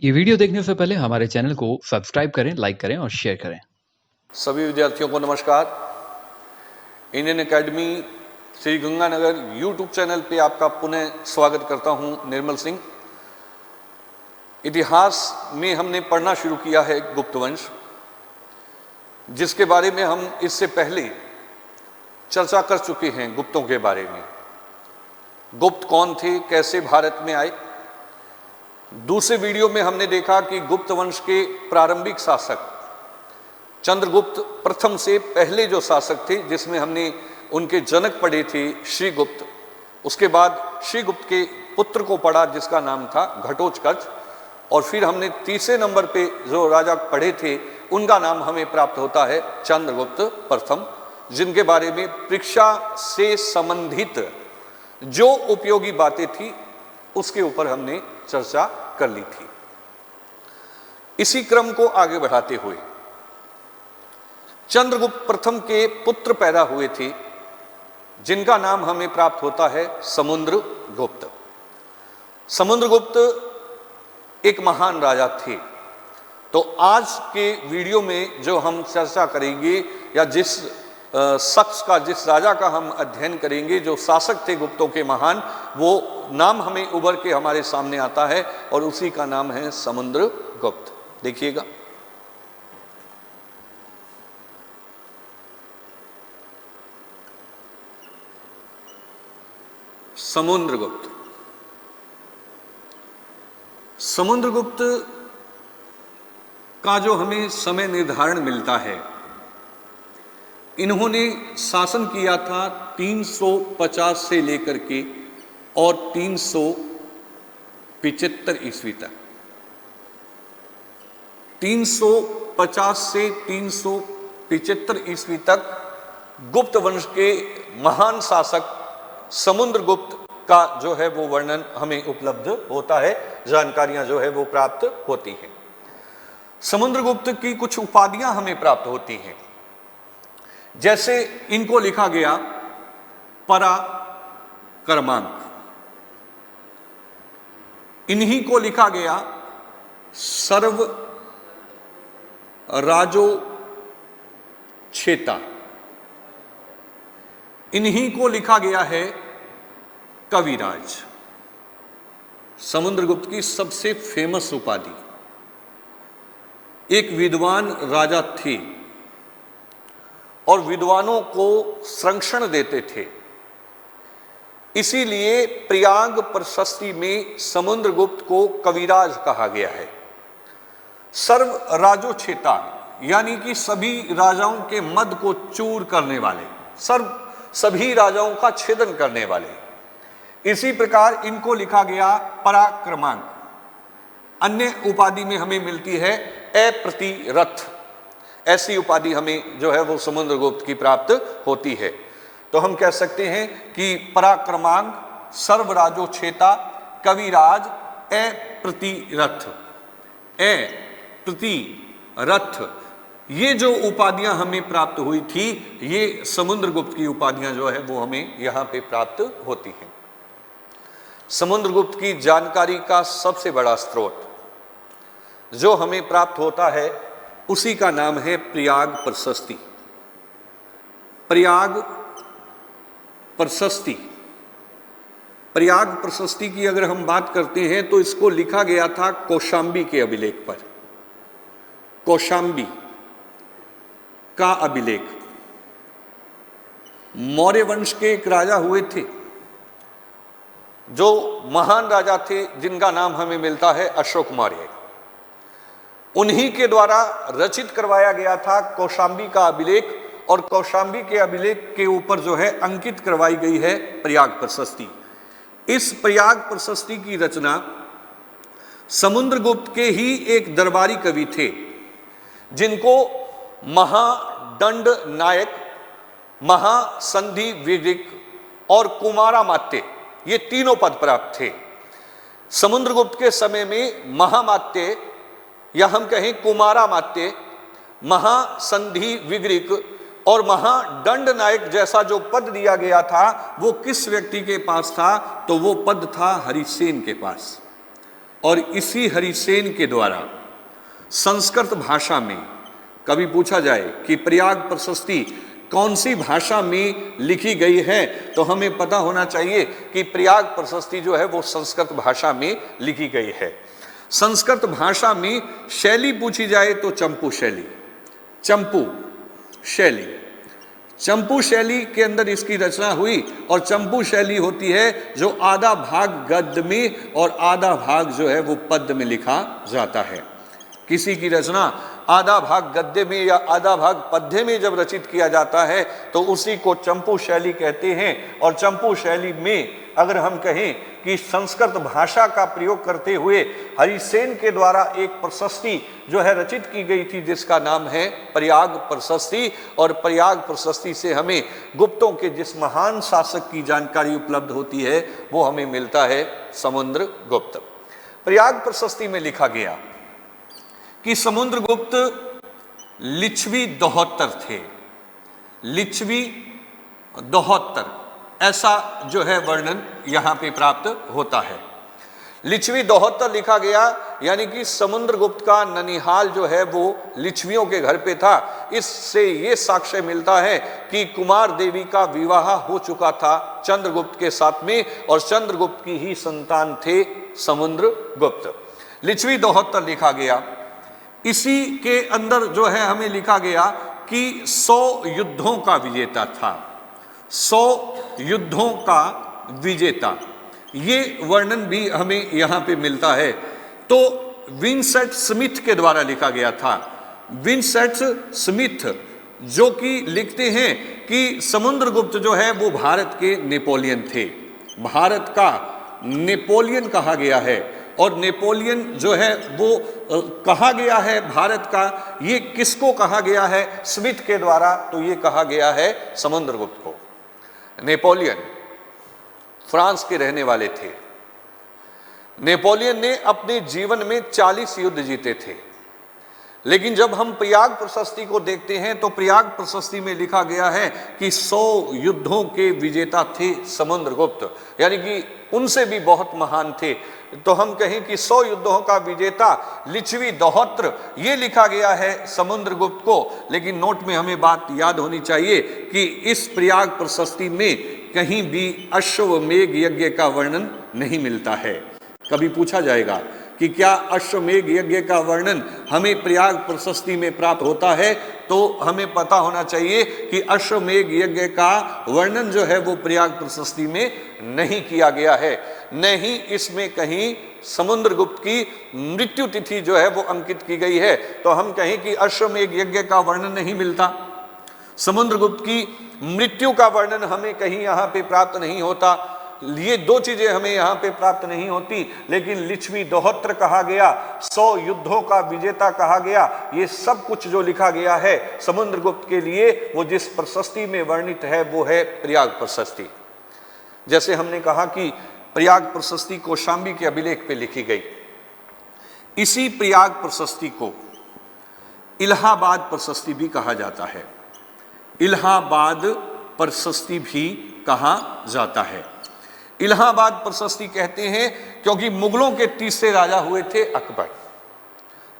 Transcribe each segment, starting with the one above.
ये वीडियो देखने से पहले हमारे चैनल को सब्सक्राइब करें, लाइक करें और शेयर करें। सभी विद्यार्थियों को नमस्कार। Indian academy Shri Ganganagar YouTube channel पे आपका पुनः स्वागत करता हूं। निर्मल सिंह। इतिहास में हमने पढ़ना शुरू किया है गुप्त वंश, जिसके बारे में हम इससे पहले चर्चा कर चुके हैं। गुप्तों के बारे में, गुप्त कौन थे, कैसे भारत में आए। दूसरे वीडियो में हमने देखा कि गुप्त वंश के प्रारंभिक शासक चंद्रगुप्त प्रथम से पहले जो शासक थे, जिसमें हमने उनके जनक पढ़े थे श्रीगुप्त, उसके बाद श्रीगुप्त के पुत्र को पढ़ा जिसका नाम था घटोत्कच, और फिर हमने तीसरे नंबर पे जो राजा पढ़े थे उनका नाम हमें प्राप्त होता है चंद्रगुप्त प्रथम, जिनके बारे में परीक्षा से संबंधित जो उपयोगी बातें थी उसके ऊपर हमने चर्चा कर ली थी। इसी क्रम को आगे बढ़ाते हुए चंद्रगुप्त प्रथम के पुत्र पैदा हुए थे, जिनका नाम हमें प्राप्त होता है समुद्रगुप्त। समुद्रगुप्त एक महान राजा थे। तो आज के वीडियो में जो हम चर्चा करेंगे, या जिस शख्स का, जिस राजा का हम अध्ययन करेंगे, जो शासक थे गुप्तों के महान, वो नाम हमें उभर के हमारे सामने आता है और उसी का नाम है समुद्रगुप्त। देखिएगा, समुद्रगुप्त। समुद्रगुप्त का जो हमें समय निर्धारण मिलता है, इन्होंने शासन किया था 350 से लेकर के और 375 ईस्वी तक। 350 से 375 ईस्वी तक गुप्त वंश के महान शासक समुद्रगुप्त का जो है वो वर्णन हमें उपलब्ध होता है, जानकारियां जो है वो प्राप्त होती हैं। समुद्रगुप्त की कुछ उपाधियां हमें प्राप्त होती हैं, जैसे इनको लिखा गया पराक्रमांक, इन्हीं को लिखा गया सर्व राजोछेता, इन्हीं को लिखा गया है कविराज। समुद्रगुप्त की सबसे फेमस उपाधि, एक विद्वान राजा थे और विद्वानों को संरक्षण देते थे। इसीलिए प्रयाग प्रशस्ति में समुद्रगुप्त को कविराज कहा गया है। सर्व राजोछेता यानी कि सभी राजाओं के मद को चूर करने वाले, सभी राजाओं का छेदन करने वाले। इसी प्रकार इनको लिखा गया पराक्रमांक। अन्य उपाधि में हमें मिलती है अप्रतिरथ। ऐसी उपाधि हमें जो है वो समुद्रगुप्त की प्राप्त होती है। तो हम कह सकते हैं कि पराक्रमांक, सर्वराजोछेता, कविराज, अप्रतिरथ, अप्रतिरथ, ये जो उपाधियां हमें प्राप्त हुई थी, ये समुद्रगुप्त की उपाधियां जो है वो हमें यहां पे प्राप्त होती हैं। समुद्रगुप्त की जानकारी का सबसे बड़ा स्रोत जो हमें प्राप्त होता है, उसी का नाम है प्रयाग प्रशस्ति। प्रयाग प्रशस्ति, प्रयाग प्रशस्ति की अगर हम बात करते हैं तो इसको लिखा गया था कौशांबी के अभिलेख पर। कौशांबी का अभिलेख, मौर्य वंश के एक राजा हुए थे, जो महान राजा थे, जिनका नाम हमें मिलता है अशोक मौर्य। उन्हीं के द्वारा रचित करवाया गया था कौशांबी का अभिलेख, और कौशांबी के अभिलेख के ऊपर जो है अंकित करवाई गई है प्रयाग प्रशस्ति। इस प्रयाग प्रशस्ति की रचना समुद्रगुप्त के ही एक दरबारी कवि थे, जिनको महादंड नायक, महासंधि विग्रिक और कुमारामात्य, ये तीनों पद प्राप्त थे। समुद्रगुप्त के समय में महामात्य, या हम कहें कुमारामात्य, महासंधि विग्रिक और महादंड नायक जैसा जो पद दिया गया था वो किस व्यक्ति के पास था? तो वो पद था हरिसेन के पास। और इसी हरिसेन के द्वारा संस्कृत भाषा में कभी पूछा जाए कि प्रयाग प्रशस्ति कौन सी भाषा में लिखी गई है, तो हमें पता होना चाहिए कि प्रयाग प्रशस्ति जो है वो संस्कृत भाषा में लिखी गई है। संस्कृत भाषा में शैली पूछी जाए तो चंपू शैली, चंपू शैली, चंपू शैली के अंदर इसकी रचना हुई। और चंपू शैली होती है जो आधा भाग गद्य में और आधा भाग जो है वो पद्य में लिखा जाता है। किसी की रचना आधा भाग गद्य में या आधा भाग पद्य में जब रचित किया जाता है तो उसी को चंपू शैली कहते हैं। और चंपू शैली में अगर हम कहें कि संस्कृत भाषा का प्रयोग करते हुए हरिसेन के द्वारा एक प्रशस्ति जो है रचित की गई थी जिसका नाम है प्रयाग प्रशस्ति। और प्रयाग प्रशस्ति से हमें गुप्तों के जिस महान शासक की जानकारी उपलब्ध होती है वो हमें मिलता है समुद्रगुप्त। प्रयाग प्रशस्ति में लिखा गया कि समुद्रगुप्त लिच्छवी 72 थे, लिच्छवी 72, ऐसा जो है वर्णन यहां पे प्राप्त होता है। लिच्छवी 72 लिखा गया, यानी कि समुद्रगुप्त का ननिहाल जो है वो लिच्छवियों के घर पे था। इससे ये साक्ष्य मिलता है कि कुमार देवी का विवाह हो चुका था चंद्रगुप्त के साथ में, और चंद्रगुप्त की ही संतान थे समुद्रगुप्त। लिच्छवी 72 लिखा गया। इसी के अंदर जो है हमें लिखा गया कि 100 युद्धों का विजेता था, 100 युद्धों का विजेता, ये वर्णन भी हमें यहां पे मिलता है। तो विंसेंट स्मिथ के द्वारा लिखा गया था। विंसेंट स्मिथ जो कि लिखते हैं कि समुद्रगुप्त जो है वो भारत के नेपोलियन थे, भारत का नेपोलियन कहा गया है। और नेपोलियन जो है वो कहा गया है भारत का, ये किसको कहा गया है स्मिथ के द्वारा? तो ये कहा गया है समुद्रगुप्त को। नेपोलियन फ्रांस के रहने वाले थे। नेपोलियन ने अपने जीवन में 40 युद्ध जीते थे, लेकिन जब हम प्रयाग प्रशस्ति को देखते हैं तो प्रयाग प्रशस्ति में लिखा गया है कि 100 युद्धों के विजेता थे समुद्रगुप्त, यानी कि उनसे भी बहुत महान थे। तो हम कहें कि 100 युद्धों का विजेता लिच्छवी 72 ये लिखा गया है समुद्रगुप्त को। लेकिन नोट में हमें बात याद होनी चाहिए कि इस प्रयाग प्रशस्ति में कहीं भी अश्वमेघ यज्ञ का वर्णन नहीं मिलता है। कभी पूछा जाएगा कि क्या अश्वमेघ यज्ञ का वर्णन हमें प्रयाग प्रशस्ति में प्राप्त होता है, तो हमें पता होना चाहिए कि अश्वमेघ यज्ञ का वर्णन जो है वो प्रयाग प्रशस्ति में नहीं किया गया है। नहीं इसमें कहीं समुद्रगुप्त की मृत्यु तिथि जो है वो अंकित की गई है। तो हम कहें कि अश्वमेघ यज्ञ का वर्णन नहीं मिलता, समुद्रगुप्त की मृत्यु का वर्णन हमें कहीं यहाँ पे प्राप्त नहीं होता। ये दो चीजें हमें यहाँ पे प्राप्त नहीं होती। लेकिन लिच्छवी 72 कहा गया, 100 युद्धों का विजेता कहा गया, ये सब कुछ जो लिखा गया है समुद्रगुप्त के लिए, वो जिस प्रशस्ति में वर्णित है वो है प्रयाग प्रशस्ति। जैसे हमने कहा कि प्रयाग प्रशस्ति कौशाम्बी के अभिलेख पे लिखी गई, इसी प्रयाग प्रशस्ति को इलाहाबाद प्रशस्ति भी कहा जाता है, इलाहाबाद प्रशस्ति भी कहा जाता है। इलाहाबाद प्रशस्ति कहते हैं क्योंकि मुगलों के तीसरे राजा हुए थे अकबर।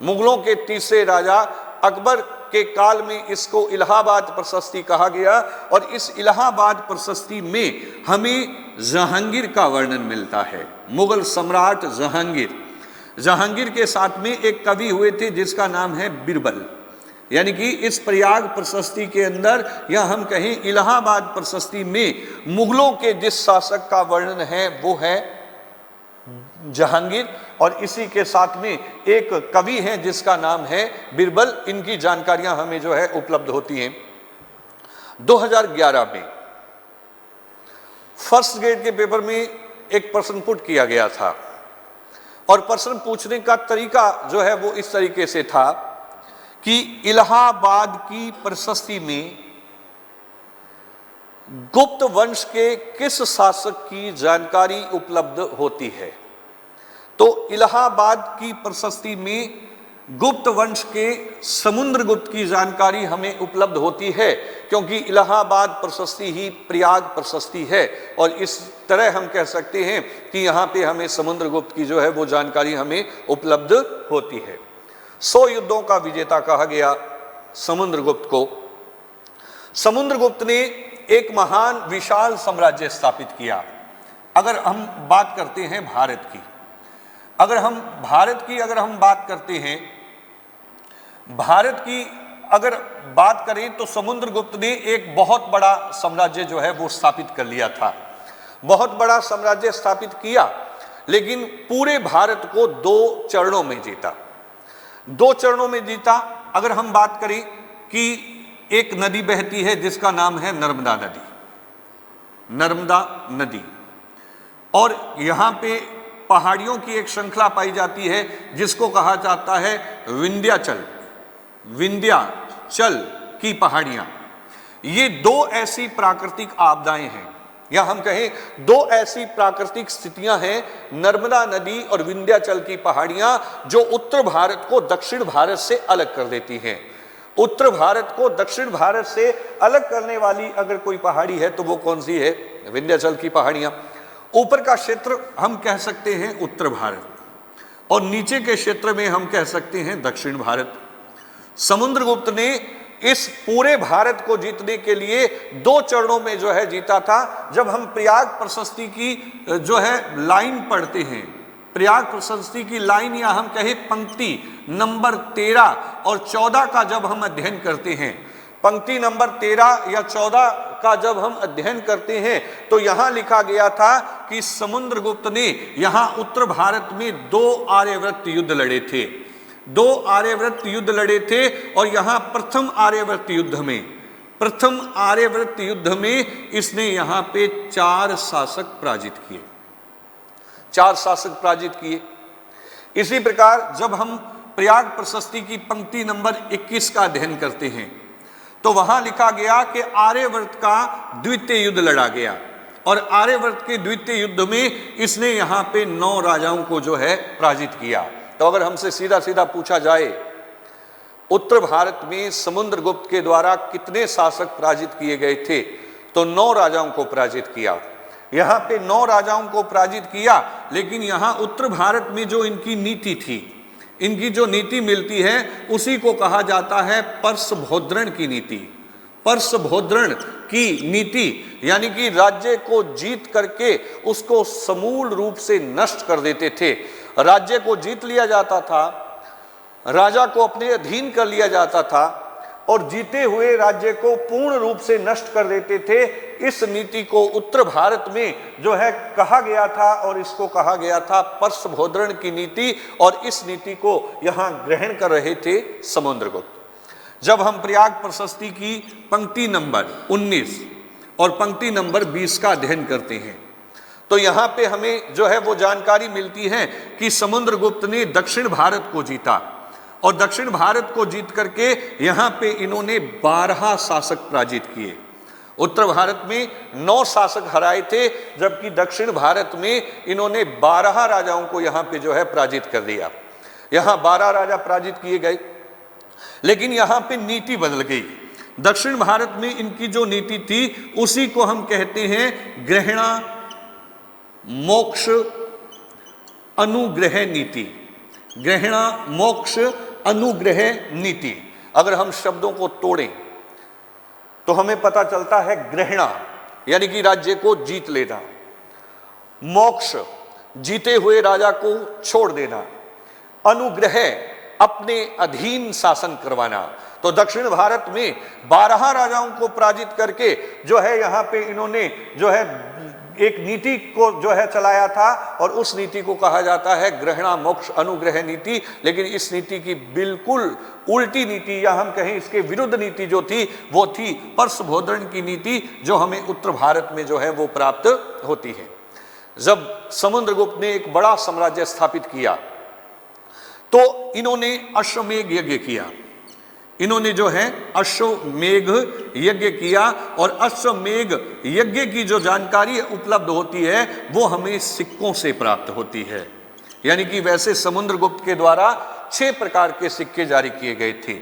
मुगलों के तीसरे राजा अकबर के काल में इसको इलाहाबाद प्रशस्ति कहा गया। और इस इलाहाबाद प्रशस्ति में हमें जहांगीर का वर्णन मिलता है, मुगल सम्राट जहांगीर। जहांगीर के साथ में एक कवि हुए थे जिसका नाम है बिरबल। यानी कि इस प्रयाग प्रशस्ति के अंदर या हम कहें इलाहाबाद प्रशस्ति में मुगलों के जिस शासक का वर्णन है वो है जहांगीर, और इसी के साथ में एक कवि हैं जिसका नाम है बिरबल। इनकी जानकारियां हमें जो है उपलब्ध होती हैं। 2011 में फर्स्ट ग्रेड के पेपर में एक प्रश्न पुट किया गया था, और प्रश्न पूछने का तरीका जो है वो इस तरीके से था कि इलाहाबाद की प्रशस्ति में गुप्त वंश के किस शासक की जानकारी उपलब्ध होती है। तो इलाहाबाद की प्रशस्ति में गुप्त वंश के समुद्रगुप्त की जानकारी हमें उपलब्ध होती है, क्योंकि इलाहाबाद प्रशस्ति ही प्रयाग प्रशस्ति है, और इस तरह हम कह सकते हैं कि यहाँ पे हमें समुद्रगुप्त की जो है वो जानकारी हमें उपलब्ध होती है। 100 युद्धों का विजेता कहा गया समुद्रगुप्त को। समुद्रगुप्त ने एक महान विशाल साम्राज्य स्थापित किया। अगर हम बात करते हैं भारत की, अगर हम बात करते हैं भारत की अगर बात करें तो समुद्रगुप्त ने एक बहुत बड़ा साम्राज्य जो है वो स्थापित कर लिया था, बहुत बड़ा साम्राज्य स्थापित किया, लेकिन पूरे भारत को 2 चरणों में जीता। 2 चरणों में जीता। अगर हम बात करें कि एक नदी बहती है जिसका नाम है नर्मदा नदी, नर्मदा नदी, और यहाँ पे पहाड़ियों की एक श्रृंखला पाई जाती है जिसको कहा जाता है विंध्याचल, विंध्याचल की पहाड़ियां। ये 2 ऐसी प्राकृतिक आपदाएं हैं, या हम कहें 2 ऐसी प्राकृतिक स्थितियां हैं, नर्मदा नदी और विंध्याचल की पहाड़ियां, जो उत्तर भारत को दक्षिण भारत से अलग कर देती हैं। उत्तर भारत को दक्षिण भारत से अलग करने वाली अगर कोई पहाड़ी है तो वो कौन सी है? विंध्याचल की पहाड़ियां। ऊपर का क्षेत्र हम कह सकते हैं उत्तर भारत, और नीचे के क्षेत्र में हम कह सकते हैं दक्षिण भारत। समुद्रगुप्त ने इस पूरे भारत को जीतने के लिए 2 चरणों में जो है जीता था। जब हम प्रयाग प्रशस्ति की जो है लाइन पढ़ते हैं, प्रयाग प्रशस्ति की लाइन या हम कहें पंक्ति नंबर 13 और 14 का जब हम अध्ययन करते हैं, पंक्ति नंबर 13 या 14 का जब हम अध्ययन करते हैं, तो यहां लिखा गया था कि समुद्रगुप्त ने यहां उत्तर भारत में 2 आर्यव्रत युद्ध लड़े थे, 2 आर्यव्रत युद्ध लड़े थे, और यहां प्रथम आर्यव्रत युद्ध में इसने यहां पे 4 शासक पराजित किए, 4 शासक पराजित किए। इसी प्रकार जब हम प्रयाग प्रशस्ति की पंक्ति नंबर 21 का अध्ययन करते हैं, तो वहां लिखा गया कि आर्यव्रत का द्वितीय युद्ध लड़ा गया, और आर्यव्रत के द्वितीय युद्ध में इसने यहां पे 9 राजाओं को जो है पराजित किया। तो अगर हमसे सीधा सीधा पूछा जाए उत्तर भारत में समुद्रगुप्त के द्वारा कितने शासक पराजित किए गए थे, तो 9 राजाओं को पराजित किया। यहां पे 9 राजाओं को पराजित किया, लेकिन यहां उत्तर भारत में जो इनकी नीति थी, इनकी जो नीति मिलती है उसी को कहा जाता है पर्सभोद्रण की नीति। पर्सभोद्रण की नीति यानी कि राज्य को जीत करके उसको समूल रूप से नष्ट कर देते थे। राज्य को जीत लिया जाता था, राजा को अपने अधीन कर लिया जाता था, और जीते हुए राज्य को पूर्ण रूप से नष्ट कर देते थे। इस नीति को उत्तर भारत में जो है कहा गया था, और इसको कहा गया था पर्सभोद्रण की नीति, और इस नीति को यहाँ ग्रहण कर रहे थे समुद्रगुप्त। जब हम प्रयाग प्रशस्ति की पंक्ति नंबर 19 और पंक्ति नंबर 20 का अध्ययन करते हैं, तो यहाँ पे हमें जो है वो जानकारी मिलती है कि समुद्रगुप्त ने दक्षिण भारत को जीता, और दक्षिण भारत को जीत करके यहाँ पे इन्होंने 12 शासक पराजित किए। उत्तर भारत में 9 शासक हराए थे, जबकि दक्षिण भारत में इन्होंने 12 राजाओं को यहाँ पे जो है पराजित कर दिया। यहाँ 12 राजा पराजित किए गए, लेकिन यहाँ पे नीति बदल गई। दक्षिण भारत में इनकी जो नीति थी उसी को हम कहते हैं ग्रहणा मोक्ष अनुग्रह नीति। ग्रहणा मोक्ष अनुग्रह नीति। अगर हम शब्दों को तोड़ें तो हमें पता चलता है ग्रहणा यानी कि राज्य को जीत लेना, मोक्ष जीते हुए राजा को छोड़ देना, अनुग्रह अपने अधीन शासन करवाना। तो दक्षिण भारत में 12 राजाओं को पराजित करके जो है यहाँ पे इन्होंने जो है एक नीति को जो है चलाया था, और उस नीति को कहा जाता है ग्रहणा मोक्ष अनुग्रह नीति। लेकिन इस नीति की बिल्कुल उल्टी नीति, या हम कहें इसके विरुद्ध नीति जो थी वो थी पर्सभोद्रण की नीति, जो हमें उत्तर भारत में जो है वो प्राप्त होती है। जब समुद्रगुप्त ने एक बड़ा साम्राज्य स्थापित किया तो इन्होंने अश्वमेध यज्ञ किया। इन्होंने जो है अश्वमेध यज्ञ किया, और अश्वमेध यज्ञ की जो जानकारी उपलब्ध होती है वो हमें सिक्कों से प्राप्त होती है। यानी कि वैसे समुद्रगुप्त के द्वारा 6 प्रकार के सिक्के जारी किए गए थे।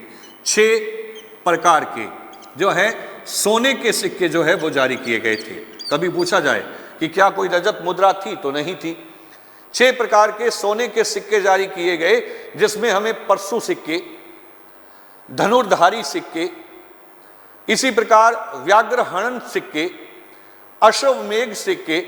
6 प्रकार के जो है सोने के सिक्के जो है वो जारी किए गए थे। कभी पूछा जाए कि क्या कोई रजत मुद्रा थी, तो नहीं थी। 6 प्रकार के सोने के सिक्के जारी किए गए, जिसमें हमें परशु सिक्के, धनुर्धारी सिक्के, इसी प्रकार व्याघ्रहणन सिक्के, अश्वमेघ सिक्के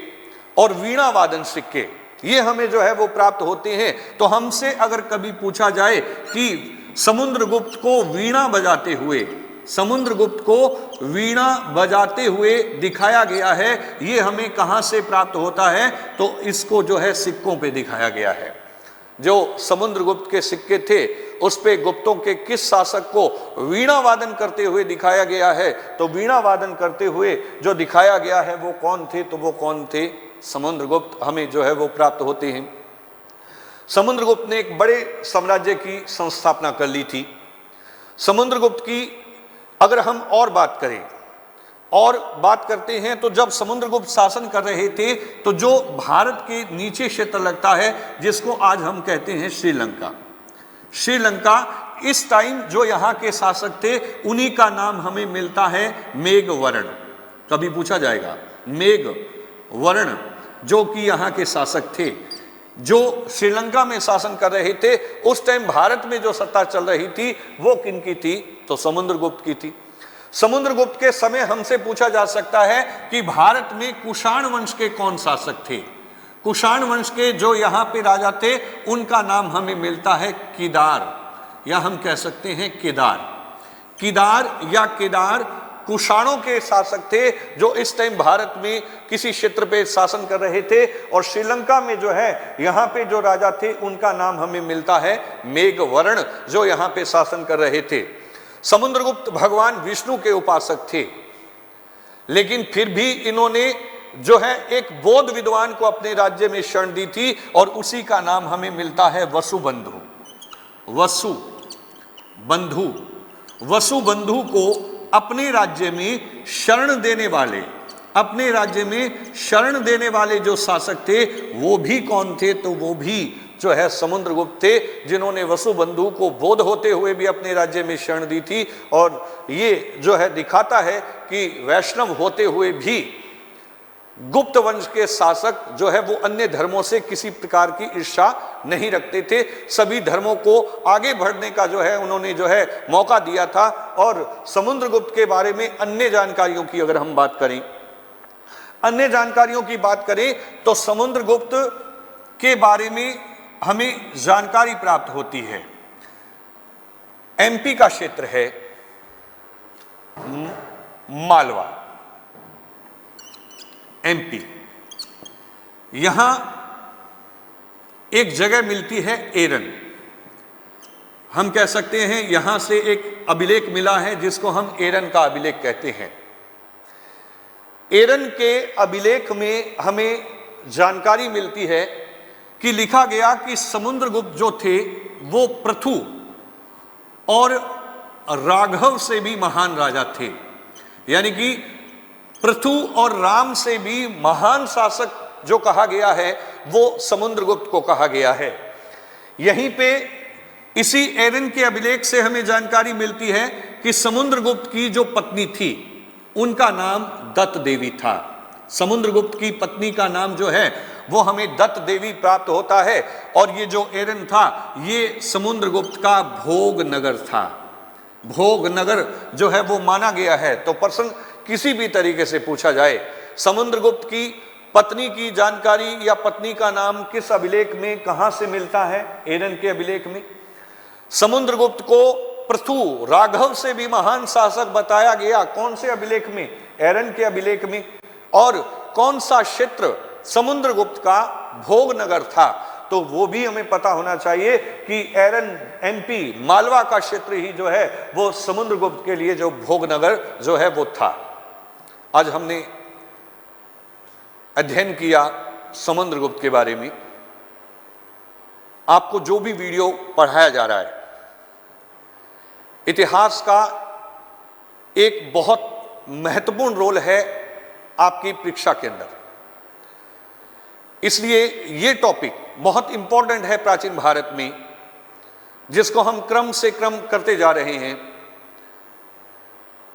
और वीणा वादन सिक्के, ये हमें जो है वो प्राप्त होते हैं। तो हमसे अगर कभी पूछा जाए कि समुद्रगुप्त को वीणा बजाते हुए, समुद्रगुप्त को वीणा बजाते हुए दिखाया गया है, ये हमें कहाँ से प्राप्त होता है, तो इसको जो है सिक्कों पे दिखाया गया है। जो समुद्रगुप्त के सिक्के थे उस पे गुप्तों के किस शासक को वीणा वादन करते हुए दिखाया गया है, तो वीणा वादन करते हुए जो दिखाया गया है वो कौन थे, तो वो कौन थे, समुद्रगुप्त हमें जो है वो प्राप्त होते हैं। समुद्रगुप्त ने एक बड़े साम्राज्य की संस्थापना कर ली थी। समुद्रगुप्त की अगर हम और बात करते हैं तो जब समुद्रगुप्त शासन कर रहे थे तो जो भारत के नीचे क्षेत्र लगता है, जिसको आज हम कहते हैं श्रीलंका, श्रीलंका, इस टाइम जो यहाँ के शासक थे उन्हीं का नाम हमें मिलता है मेघवर्ण। कभी पूछा जाएगा मेघवर्ण जो कि यहाँ के शासक थे, जो श्रीलंका में शासन कर रहे थे, उस टाइम भारत में जो सत्ता चल रही थी वो किनकी थी, तो समुद्रगुप्त की थी। समुद्रगुप्त के समय हमसे पूछा जा सकता है कि भारत में कुषाण वंश के कौन शासक थे। कुषाण वंश के जो यहाँ पे राजा थे उनका नाम हमें मिलता है किदार, या हम कह सकते हैं केदार। किदार या केदार कुषाणों के शासक थे जो इस टाइम भारत में किसी क्षेत्र पे शासन कर रहे थे, और श्रीलंका में जो है यहाँ पे जो राजा थे उनका नाम हमें मिलता है मेघवर्ण, जो यहाँ पे शासन कर रहे थे। समुद्रगुप्त भगवान विष्णु के उपासक थे, लेकिन फिर भी इन्होंने जो है एक बौद्ध विद्वान को अपने राज्य में शरण दी थी, और उसी का नाम हमें मिलता है वसुबंधु। वसुबंधु, वसुबंधु को अपने राज्य में शरण देने वाले, अपने राज्य में शरण देने वाले जो शासक थे वो भी कौन थे, तो वो भी जो है समुद्रगुप्त थे, जिन्होंने वसुबंधु को बौद्ध होते हुए भी अपने राज्य में शरण दी थी। और ये जो है दिखाता है कि वैष्णव होते हुए भी गुप्त वंश के शासक जो है वो अन्य धर्मों से किसी प्रकार की ईर्ष्या नहीं रखते थे। सभी धर्मों को आगे बढ़ने का जो है उन्होंने जो है मौका दिया था। और समुद्रगुप्त के बारे में अन्य जानकारियों की अगर हम बात करें, अन्य जानकारियों की बात करें तो समुद्रगुप्त के बारे में हमें जानकारी प्राप्त होती है। एमपी का क्षेत्र है मालवा, एमपी, यहां एक जगह मिलती है एरन। हम कह सकते हैं यहां से एक अभिलेख मिला है जिसको हम एरन का अभिलेख कहते हैं। एरन के अभिलेख में हमें जानकारी मिलती है कि लिखा गया कि समुद्रगुप्त जो थे वो पृथु और राघव से भी महान राजा थे, यानी कि पृथु और राम से भी महान शासक जो कहा गया है वो समुद्रगुप्त को कहा गया है। यहीं पे इसी एरन के अभिलेख से हमें जानकारी मिलती है कि समुद्रगुप्त की जो पत्नी थी उनका नाम दत्त देवी था। समुद्रगुप्त की पत्नी का नाम जो है वो हमें दत्त देवी प्राप्त होता है। और ये जो एरन था ये समुद्रगुप्त का भोग नगर था। भोग नगर जो है वो माना गया है। तो प्रश्न किसी भी तरीके से पूछा जाए, समुद्रगुप्त की पत्नी की जानकारी या पत्नी का नाम किस अभिलेख में कहां से मिलता है, एरन के अभिलेख में। समुद्रगुप्त को पृथु राघव से भी महान शासक बताया गया, कौन से अभिलेख में, एरन के अभिलेख में। और कौन सा क्षेत्र समुद्रगुप्त का भोग नगर था, तो वो भी हमें पता होना चाहिए कि एरन एमपी मालवा का क्षेत्र ही जो है वो समुद्रगुप्त के लिए जो भोग नगर जो है वो था। आज हमने अध्ययन किया समुद्रगुप्त के बारे में। आपको जो भी वीडियो पढ़ाया जा रहा है, इतिहास का एक बहुत महत्वपूर्ण रोल है आपकी परीक्षा के अंदर। इसलिए ये टॉपिक बहुत इंपॉर्टेंट है प्राचीन भारत में। जिसको हम क्रम से क्रम करते जा रहे हैं,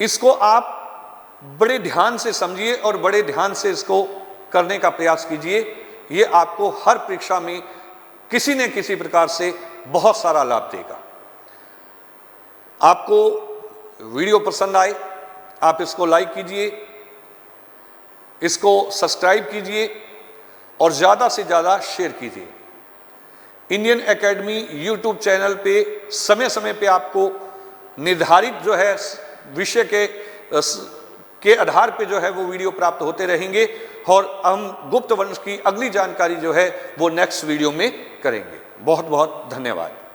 इसको आप बड़े ध्यान से समझिए और बड़े ध्यान से इसको करने का प्रयास कीजिए। ये आपको हर परीक्षा में किसी न किसी प्रकार से बहुत सारा लाभ देगा। आपको वीडियो पसंद आए, आप इसको लाइक कीजिए, इसको सब्सक्राइब कीजिए और ज़्यादा से ज़्यादा शेयर कीजिए। इंडियन एकेडमी यूट्यूब चैनल पे समय समय पे आपको निर्धारित जो है विषय के आधार पे जो है वो वीडियो प्राप्त होते रहेंगे और हम गुप्त वंश की अगली जानकारी जो है वो नेक्स्ट वीडियो में करेंगे। बहुत बहुत धन्यवाद।